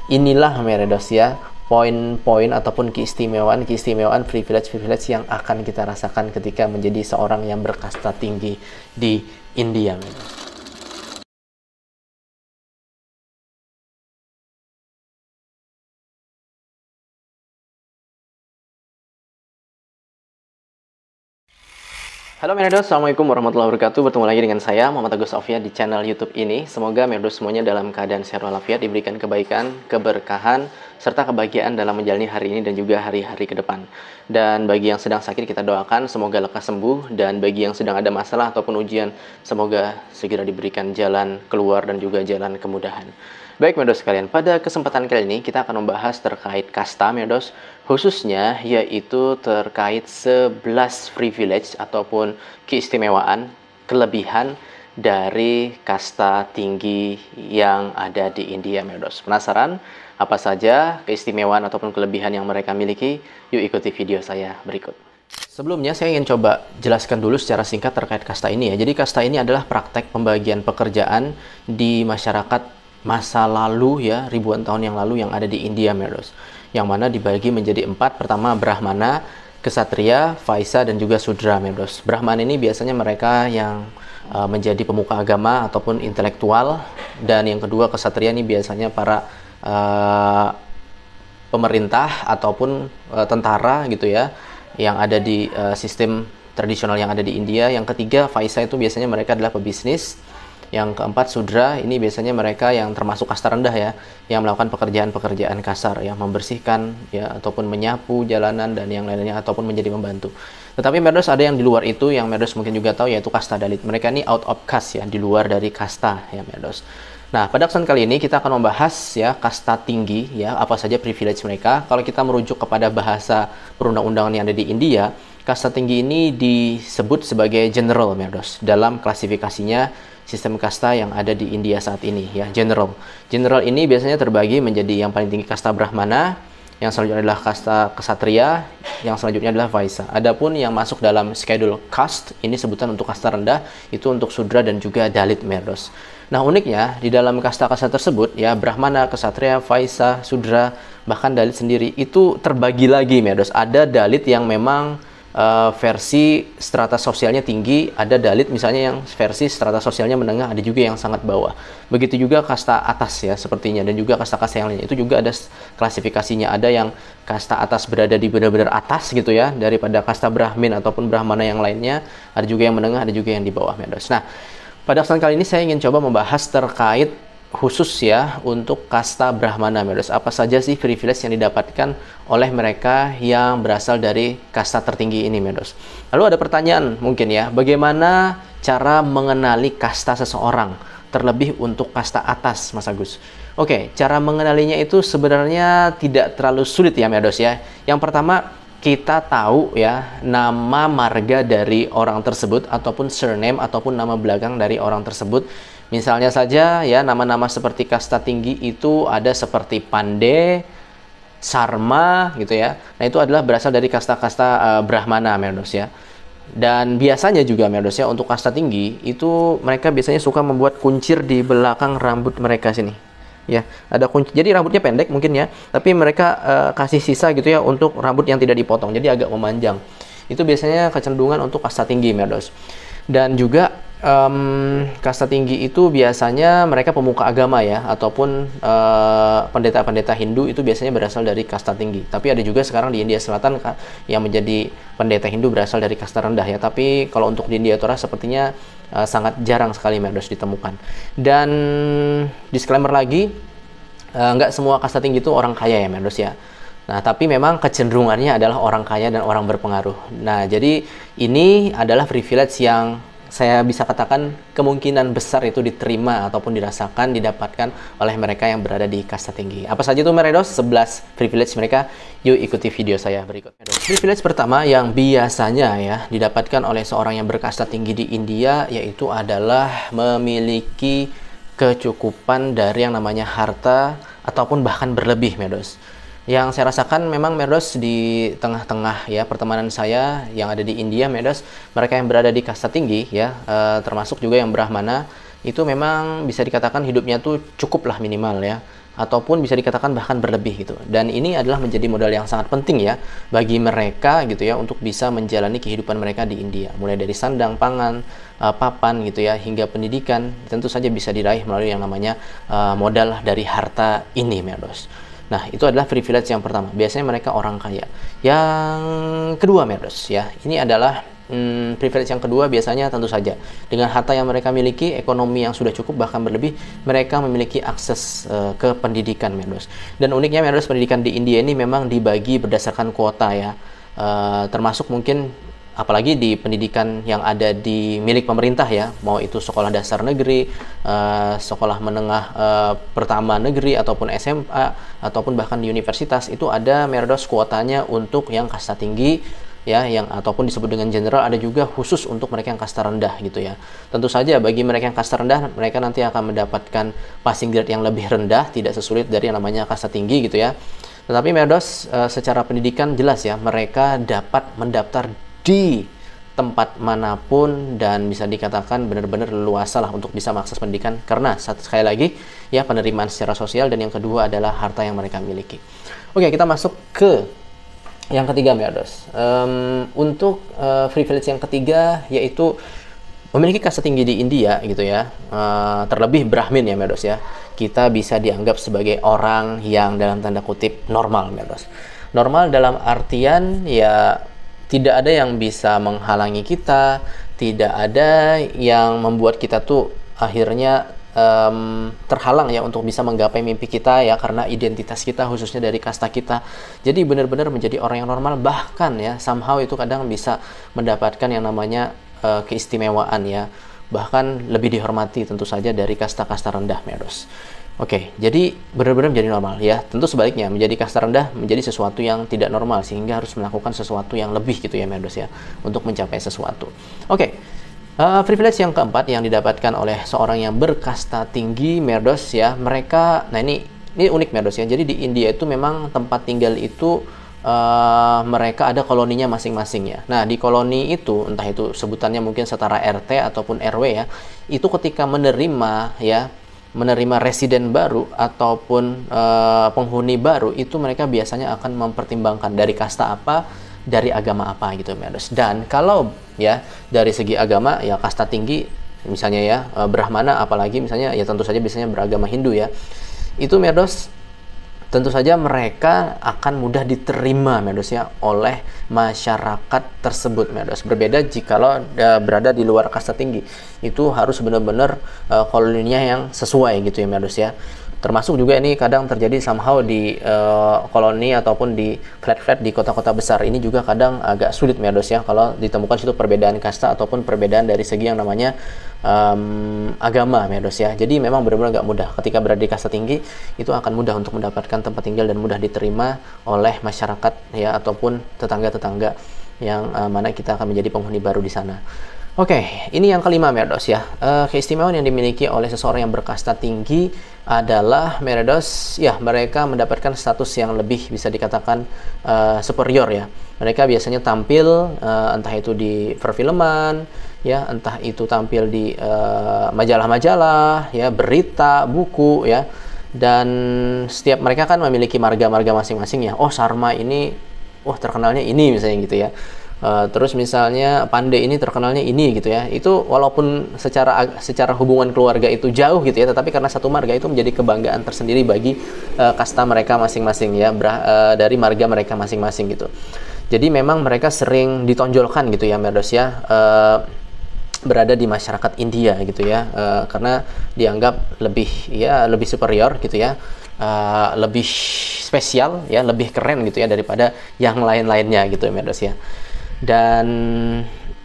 inilah Meredos ya, poin-poin ataupun keistimewaan privilege yang akan kita rasakan ketika menjadi seorang yang berkasta tinggi di India. Halo Meredos, Assalamualaikum warahmatullahi wabarakatuh. Bertemu lagi dengan saya Muhammad Agus Sofia di channel YouTube ini. Semoga Meredos semuanya dalam keadaan sehat walafiat, diberikan kebaikan, keberkahan, serta kebahagiaan dalam menjalani hari ini dan juga hari-hari ke depan. Dan bagi yang sedang sakit, kita doakan semoga lekas sembuh, dan bagi yang sedang ada masalah ataupun ujian, semoga segera diberikan jalan keluar dan juga jalan kemudahan. Baik Meredos sekalian, pada kesempatan kali ini kita akan membahas terkait kasta Meredos, khususnya yaitu terkait 11 privilege ataupun keistimewaan, kelebihan dari kasta tinggi yang ada di India Meredos. Penasaran apa saja keistimewaan ataupun kelebihan yang mereka miliki? Yuk ikuti video saya berikut. Sebelumnya saya ingin coba jelaskan dulu secara singkat terkait kasta ini ya. Jadi kasta ini adalah praktek pembagian pekerjaan di masyarakat masa lalu ya, ribuan tahun yang lalu yang ada di India Meredos, yang mana dibagi menjadi 4. Pertama Brahmana, Ksatria, Vaisya, dan juga Sudra Meredos. Brahmana ini biasanya mereka yang menjadi pemuka agama ataupun intelektual, dan yang kedua Ksatria ini biasanya para pemerintah ataupun tentara gitu ya, yang ada di sistem tradisional yang ada di India. Yang ketiga Vaisya itu biasanya mereka adalah pebisnis. Yang keempat Sudra, ini biasanya mereka yang termasuk kasta rendah ya, yang melakukan pekerjaan-pekerjaan kasar ya, membersihkan ya ataupun menyapu jalanan dan yang lainnya ataupun menjadi membantu. Tetapi Meredos ada yang di luar itu yang Meredos mungkin juga tahu, yaitu kasta Dalit. Mereka ini out of caste ya, di luar dari kasta ya Meredos. Nah, pada kesempatan kali ini kita akan membahas ya kasta tinggi ya, apa saja privilege mereka. Kalau kita merujuk kepada bahasa perundang-undangan yang ada di India, kasta tinggi ini disebut sebagai general Meredos dalam klasifikasinya sistem kasta yang ada di India saat ini ya, general. General ini biasanya terbagi menjadi yang paling tinggi kasta Brahmana, yang selanjutnya adalah kasta Ksatria, yang selanjutnya adalah Vaisya. Adapun yang masuk dalam schedule caste, ini sebutan untuk kasta rendah, itu untuk Sudra dan juga Dalit Meredos. Nah, uniknya di dalam kasta-kasta tersebut ya, Brahmana, Ksatria, Vaisya, Sudra, bahkan Dalit sendiri itu terbagi lagi Meredos. Ada Dalit yang memang versi strata sosialnya tinggi, ada Dalit misalnya yang versi strata sosialnya menengah, ada juga yang sangat bawah. Begitu juga kasta atas ya sepertinya, dan juga kasta-kasta yang lainnya itu juga ada klasifikasinya. Ada yang kasta atas berada di benar-benar atas gitu ya, daripada kasta Brahmin ataupun Brahmana yang lainnya. Ada juga yang menengah, ada juga yang di bawah Meredos. Nah, pada kesempatan kali ini saya ingin coba membahas terkait khusus ya untuk kasta Brahmana Meredos. Apa saja sih privilege yang didapatkan oleh mereka yang berasal dari kasta tertinggi ini Meredos. Lalu ada pertanyaan mungkin ya, bagaimana cara mengenali kasta seseorang, terlebih untuk kasta atas Mas Agus? Oke, cara mengenalinya itu sebenarnya tidak terlalu sulit ya Meredos ya. Yang pertama, kita tahu ya nama marga dari orang tersebut ataupun surname ataupun nama belakang dari orang tersebut. Misalnya saja ya, nama-nama seperti kasta tinggi itu ada seperti Pandey, Sarma gitu ya. Nah, itu adalah berasal dari kasta-kasta Brahmana Meredos ya. Dan biasanya juga Meredos ya, untuk kasta tinggi itu mereka biasanya suka membuat kuncir di belakang rambut mereka sini. Ya, ada kunci. Jadi rambutnya pendek mungkin ya, tapi mereka kasih sisa gitu ya untuk rambut yang tidak dipotong. Jadi agak memanjang. Itu biasanya kecenderungan untuk kasta tinggi Meredos. Dan juga kasta tinggi itu biasanya mereka pemuka agama ya, ataupun pendeta-pendeta Hindu itu biasanya berasal dari kasta tinggi. Tapi ada juga sekarang di India Selatan yang menjadi pendeta Hindu berasal dari kasta rendah ya. Tapi kalau untuk di India Utara sepertinya sangat jarang sekali Meredos ditemukan. Dan disclaimer lagi, nggak semua kasta tinggi itu orang kaya ya Meredos ya. Nah, tapi memang kecenderungannya adalah orang kaya dan orang berpengaruh. Nah, jadi ini adalah privilege yang saya bisa katakan kemungkinan besar itu diterima ataupun dirasakan, didapatkan oleh mereka yang berada di kasta tinggi. Apa saja itu Meredos? 11 privilege mereka. Yuk ikuti video saya berikut. Privilege pertama yang biasanya ya didapatkan oleh seorang yang berkasta tinggi di India, yaitu adalah memiliki kecukupan dari yang namanya harta ataupun bahkan berlebih Meredos. Yang saya rasakan memang Meredos di tengah-tengah ya pertemanan saya yang ada di India Meredos, mereka yang berada di kasta tinggi ya, termasuk juga yang Brahmana, itu memang bisa dikatakan hidupnya tuh cukup lah minimal ya. ataupun bisa dikatakan bahkan berlebih gitu. Dan ini adalah menjadi modal yang sangat penting ya bagi mereka gitu ya untuk bisa menjalani kehidupan mereka di India. Mulai dari sandang, pangan, papan gitu ya hingga pendidikan tentu saja bisa diraih melalui yang namanya modal dari harta ini, Merdos. Nah, itu adalah privilege yang pertama. Biasanya mereka orang kaya. Yang kedua, Merdos ya, ini adalah privilege yang kedua biasanya tentu saja dengan harta yang mereka miliki, ekonomi yang sudah cukup bahkan berlebih, mereka memiliki akses ke pendidikan, Merdos. Dan uniknya, Merdos, pendidikan di India ini memang dibagi berdasarkan kuota ya, termasuk mungkin apalagi di pendidikan yang ada di milik pemerintah ya, mau itu sekolah dasar negeri, sekolah menengah pertama negeri ataupun SMA ataupun bahkan di universitas, itu ada, Merdos, kuotanya untuk yang kasta tinggi ya, yang ataupun disebut dengan general, ada juga khusus untuk mereka yang kasta rendah gitu ya. Tentu saja bagi mereka yang kasta rendah, mereka nanti akan mendapatkan passing grade yang lebih rendah, tidak sesulit dari yang namanya kasta tinggi gitu ya. Tetapi, Merdos, secara pendidikan jelas ya, mereka dapat mendaftar di tempat manapun dan bisa dikatakan benar-benar leluasa lah untuk bisa mengakses pendidikan, karena sekali lagi ya, penerimaan secara sosial, dan yang kedua adalah harta yang mereka miliki. Oke, kita masuk ke yang ketiga, Merdos. Untuk privilege yang ketiga yaitu memiliki kasta tinggi di India gitu ya, terlebih Brahmin ya, Merdos ya, kita bisa dianggap sebagai orang yang dalam tanda kutip normal, Merdos. Normal dalam artian ya tidak ada yang bisa menghalangi kita, tidak ada yang membuat kita tuh akhirnya terhalang ya untuk bisa menggapai mimpi kita ya, karena identitas kita khususnya dari kasta kita. Jadi benar-benar menjadi orang yang normal, bahkan ya somehow itu kadang bisa mendapatkan yang namanya keistimewaan ya, bahkan lebih dihormati tentu saja dari kasta-kasta rendah, Merdos. Oke, jadi benar-benar menjadi normal ya. Tentu sebaliknya, menjadi kasta rendah menjadi sesuatu yang tidak normal, sehingga harus melakukan sesuatu yang lebih gitu ya, Merdos ya, untuk mencapai sesuatu. Oke. Privilege yang keempat yang didapatkan oleh seorang yang berkasta tinggi, Merdos ya, mereka, nah ini unik, Merdos ya. Jadi di India itu memang tempat tinggal itu mereka ada koloninya masing-masing ya. Nah, di koloni itu, entah itu sebutannya mungkin setara RT ataupun RW ya, itu ketika menerima residen baru ataupun penghuni baru, itu mereka biasanya akan mempertimbangkan dari kasta apa, dari agama apa gitu, Merdos. Dan kalau ya dari segi agama ya, kasta tinggi misalnya ya, Brahmana apalagi misalnya ya, tentu saja biasanya beragama Hindu ya, itu, Merdos, tentu saja mereka akan mudah diterima, Merdos ya, oleh masyarakat tersebut, Merdos. Berbeda jikalau berada di luar kasta tinggi, itu harus benar-benar koloninya yang sesuai gitu ya, Merdos ya. Termasuk juga ini kadang terjadi somehow di koloni ataupun di flat-flat di kota-kota besar. Ini juga kadang agak sulit, Merdos ya, kalau ditemukan situ perbedaan kasta ataupun perbedaan dari segi yang namanya agama, Merdos ya. Jadi memang benar-benar agak mudah. Ketika berada di kasta tinggi, itu akan mudah untuk mendapatkan tempat tinggal dan mudah diterima oleh masyarakat ya, ataupun tetangga-tetangga yang mana kita akan menjadi penghuni baru di sana. Oke, ini yang kelima, Merdos ya. Keistimewaan yang dimiliki oleh seseorang yang berkasta tinggi adalah, Merdos ya, mereka mendapatkan status yang lebih bisa dikatakan superior ya. Mereka biasanya tampil entah itu di perfilman ya, entah itu tampil di majalah-majalah ya, berita, buku ya. Dan setiap mereka kan memiliki marga-marga masing-masing ya. Oh, Sarma ini, wah terkenalnya ini misalnya gitu ya. Terus misalnya Pandey ini terkenalnya ini gitu ya. Itu walaupun secara hubungan keluarga itu jauh gitu ya, tetapi karena satu marga itu menjadi kebanggaan tersendiri bagi kasta mereka masing-masing ya, dari marga mereka masing-masing gitu. Jadi memang mereka sering ditonjolkan gitu ya, Merdos ya, berada di masyarakat India gitu ya, karena dianggap lebih superior gitu ya, lebih spesial ya, lebih keren gitu ya daripada yang lain-lainnya gitu ya, Merdos ya. Dan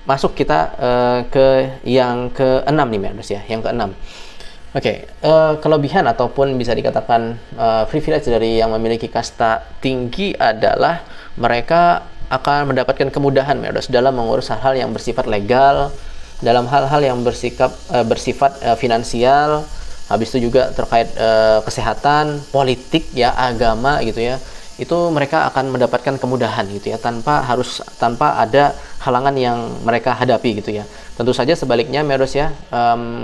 masuk kita ke yang keenam nih, Merdos ya, yang keenam. Oke, kelebihan ataupun bisa dikatakan privilege dari yang memiliki kasta tinggi adalah mereka akan mendapatkan kemudahan, Merdos, dalam mengurus hal-hal yang bersifat legal, dalam hal-hal yang bersifat finansial, habis itu juga terkait kesehatan, politik ya, agama gitu ya. Itu mereka akan mendapatkan kemudahan gitu ya, tanpa ada halangan yang mereka hadapi gitu ya. Tentu saja sebaliknya Meros ya,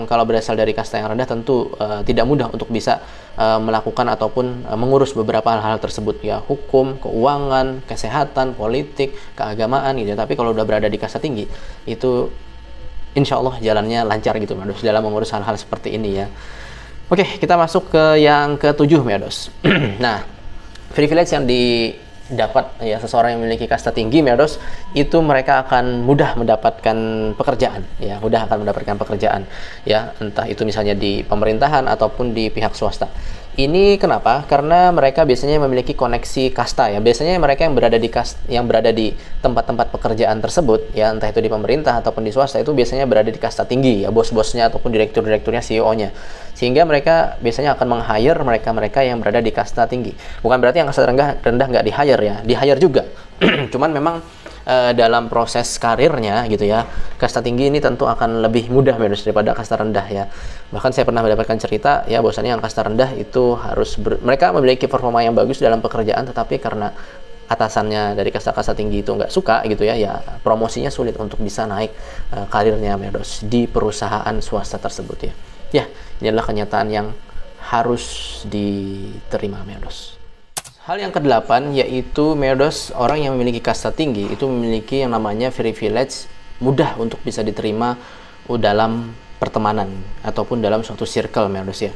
kalau berasal dari kasta yang rendah tentu tidak mudah untuk bisa melakukan ataupun mengurus beberapa hal-hal tersebut ya, hukum, keuangan, kesehatan, politik, keagamaan gitu. Tapi kalau udah berada di kasta tinggi itu insya Allah jalannya lancar gitu Meros dalam mengurus hal-hal seperti ini ya. Oke, kita masuk ke yang ketujuh Meros. Nah, privilege yang didapat ya seseorang yang memiliki kasta tinggi Meros, itu mereka akan mudah mendapatkan pekerjaan ya, mudah akan mendapatkan pekerjaan ya, entah itu misalnya di pemerintahan ataupun di pihak swasta. Ini kenapa? Karena mereka biasanya memiliki koneksi kasta ya. Biasanya mereka yang berada di tempat-tempat pekerjaan tersebut ya, entah itu di pemerintah ataupun di swasta, itu biasanya berada di kasta tinggi ya, bos-bosnya ataupun direktur-direkturnya, CEO-nya. Sehingga mereka biasanya akan meng-hire mereka-mereka yang berada di kasta tinggi. Bukan berarti yang kasta rendah nggak di-hire ya, di-hire juga. Cuman memang dalam proses karirnya gitu ya, kasta tinggi ini tentu akan lebih mudah daripada kasta rendah ya. Bahkan saya pernah mendapatkan cerita ya, bahwasanya yang kasta rendah itu mereka memiliki performa yang bagus dalam pekerjaan, tetapi karena atasannya dari kasta-kasta tinggi itu nggak suka gitu ya, ya promosinya sulit untuk bisa naik karirnya di perusahaan swasta tersebut ya. Ya, ini adalah kenyataan yang harus diterima Hal yang kedelapan yaitu orang yang memiliki kasta tinggi itu memiliki yang namanya privilege, mudah untuk bisa diterima dalam pertemanan ataupun dalam suatu circle ya.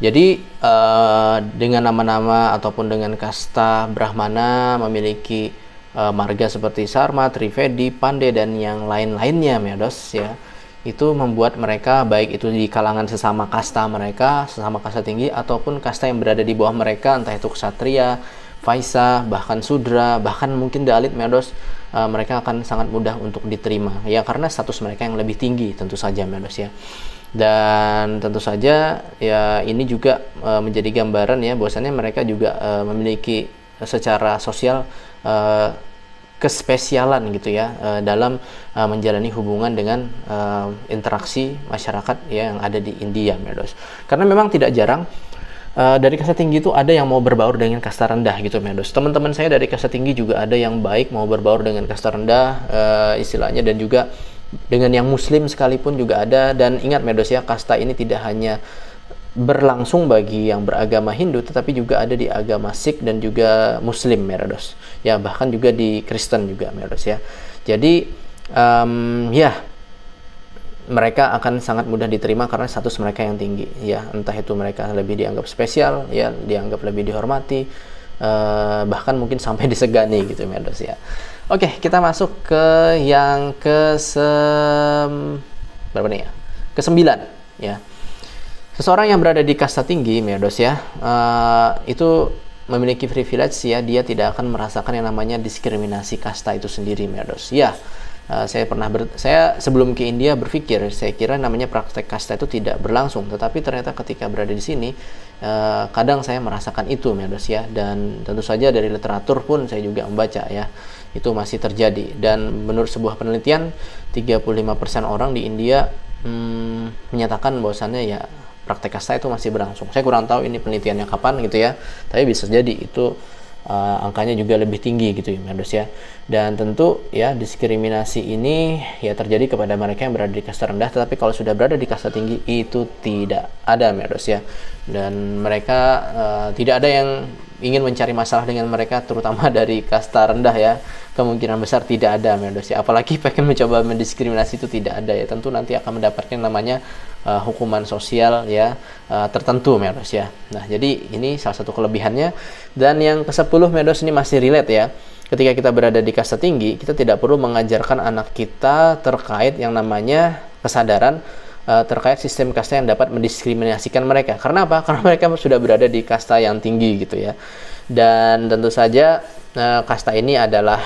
Jadi dengan nama-nama ataupun dengan kasta Brahmana, memiliki marga seperti Sarma, Trivedi, Pandey dan yang lain-lainnya ya, itu membuat mereka, baik itu di kalangan sesama kasta mereka, sesama kasta tinggi, ataupun kasta yang berada di bawah mereka, entah itu ksatria, vaisya, bahkan sudra, bahkan mungkin dalit mereka akan sangat mudah untuk diterima ya, karena status mereka yang lebih tinggi tentu saja ya. Dan tentu saja ya, ini juga menjadi gambaran ya, bahwasannya mereka juga memiliki secara sosial kespesialan gitu ya, dalam menjalani hubungan dengan interaksi masyarakat ya, yang ada di India Karena memang tidak jarang dari kasta tinggi itu ada yang mau berbaur dengan kasta rendah gitu Teman-teman saya dari kasta tinggi juga ada yang baik mau berbaur dengan kasta rendah istilahnya, dan juga dengan yang muslim sekalipun juga ada. Dan ingat ya, kasta ini tidak hanya berlangsung bagi yang beragama Hindu, tetapi juga ada di agama Sikh dan juga Muslim ya, bahkan juga di Kristen juga ya. Jadi ya, mereka akan sangat mudah diterima karena status mereka yang tinggi ya, entah itu mereka lebih dianggap spesial ya, dianggap lebih dihormati, bahkan mungkin sampai disegani gitu ya. Oke, kita masuk ke yang berapa nih ya? Ke-9 ya. Seseorang yang berada di kasta tinggi ya, itu memiliki privilege ya, dia tidak akan merasakan yang namanya diskriminasi kasta itu sendiri ya. Saya sebelum ke India berpikir, saya kira namanya praktek kasta itu tidak berlangsung, tetapi ternyata ketika berada di sini kadang saya merasakan itu ya. Dan tentu saja dari literatur pun saya juga membaca ya, itu masih terjadi. Dan menurut sebuah penelitian, 35% orang di India menyatakan bahwasannya ya, praktek kasta itu masih berlangsung. Saya kurang tahu ini penelitiannya kapan gitu ya, tapi bisa jadi itu angkanya juga lebih tinggi gitu ya. Dan tentu ya, diskriminasi ini ya terjadi kepada mereka yang berada di kasta rendah, tetapi kalau sudah berada di kasta tinggi itu tidak ada ya. Dan mereka tidak ada yang ingin mencari masalah dengan mereka, terutama dari kasta rendah ya. Kemungkinan besar tidak ada ya. Apalagi pengen mencoba mendiskriminasi itu tidak ada ya. Tentu nanti akan mendapatkan namanya hukuman sosial ya tertentu ya. Nah, jadi ini salah satu kelebihannya. Dan yang ke-10 ini masih relate ya. Ketika kita berada di kasta tinggi, kita tidak perlu mengajarkan anak kita terkait yang namanya kesadaran terkait sistem kasta yang dapat mendiskriminasikan mereka. Karena apa? Karena mereka sudah berada di kasta yang tinggi gitu ya. Dan tentu saja kasta ini adalah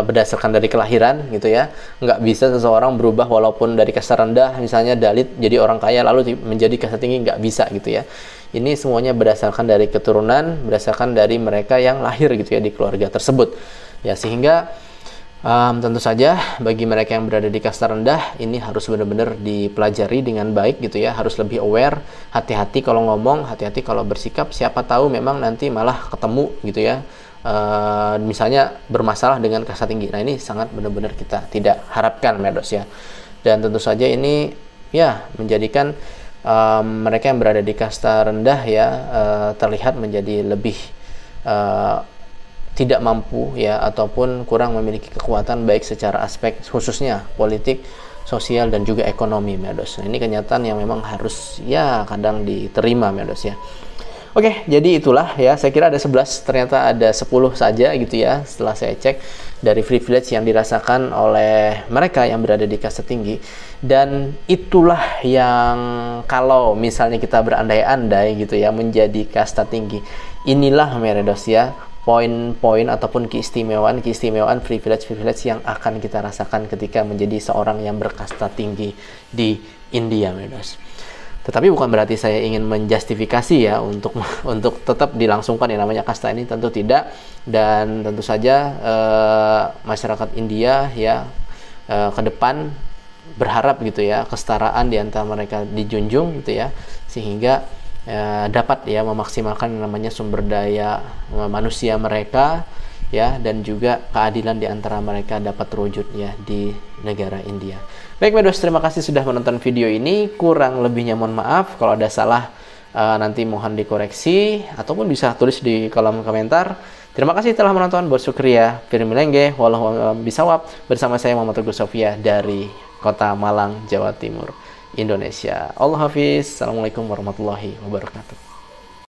berdasarkan dari kelahiran gitu ya. Nggak bisa seseorang berubah walaupun dari kasta rendah, misalnya dalit, jadi orang kaya lalu menjadi kasta tinggi, nggak bisa gitu ya. Ini semuanya berdasarkan dari keturunan, berdasarkan dari mereka yang lahir gitu ya di keluarga tersebut ya. Sehingga tentu saja bagi mereka yang berada di kasta rendah, ini harus benar-benar dipelajari dengan baik gitu ya, harus lebih aware, hati-hati kalau ngomong, hati-hati kalau bersikap, siapa tahu memang nanti malah ketemu gitu ya, misalnya bermasalah dengan kasta tinggi. Nah, ini sangat benar-benar kita tidak harapkan ya. dan tentu saja ini ya menjadikan mereka yang berada di kasta rendah ya terlihat menjadi lebih tidak mampu ya ataupun kurang memiliki kekuatan baik secara aspek khususnya politik, sosial dan juga ekonomi, Medos. Nah, ini kenyataan yang memang harus ya kadang diterima, Medos ya. Oke, jadi itulah ya, saya kira ada 11, ternyata ada 10 saja gitu ya setelah saya cek dari privilege yang dirasakan oleh mereka yang berada di kasta tinggi. Dan itulah yang kalau misalnya kita berandai-andai gitu ya menjadi kasta tinggi, inilah Meredos ya poin-poin ataupun keistimewaan privilege yang akan kita rasakan ketika menjadi seorang yang berkasta tinggi di India, Meredos. Tetapi bukan berarti saya ingin menjustifikasi ya untuk tetap dilangsungkan yang namanya kasta ini, tentu tidak. Dan tentu saja masyarakat India ya ke depan berharap gitu ya kesetaraan di antara mereka dijunjung gitu ya, sehingga dapat ya memaksimalkan namanya sumber daya manusia mereka ya, dan juga keadilan di antara mereka dapat terwujud ya di negara India. Baik, Medos, terima kasih sudah menonton video ini. Kurang lebihnya mohon maaf. Kalau ada salah nanti mohon dikoreksi ataupun bisa tulis di kolom komentar. Terima kasih telah menonton. Bersyukuria. Firmilengge, wallahu a'lam bishawab. Bersama saya Muhammad Teguh Sofia dari Kota Malang, Jawa Timur, Indonesia. Allah Hafiz. Assalamualaikum warahmatullahi wabarakatuh.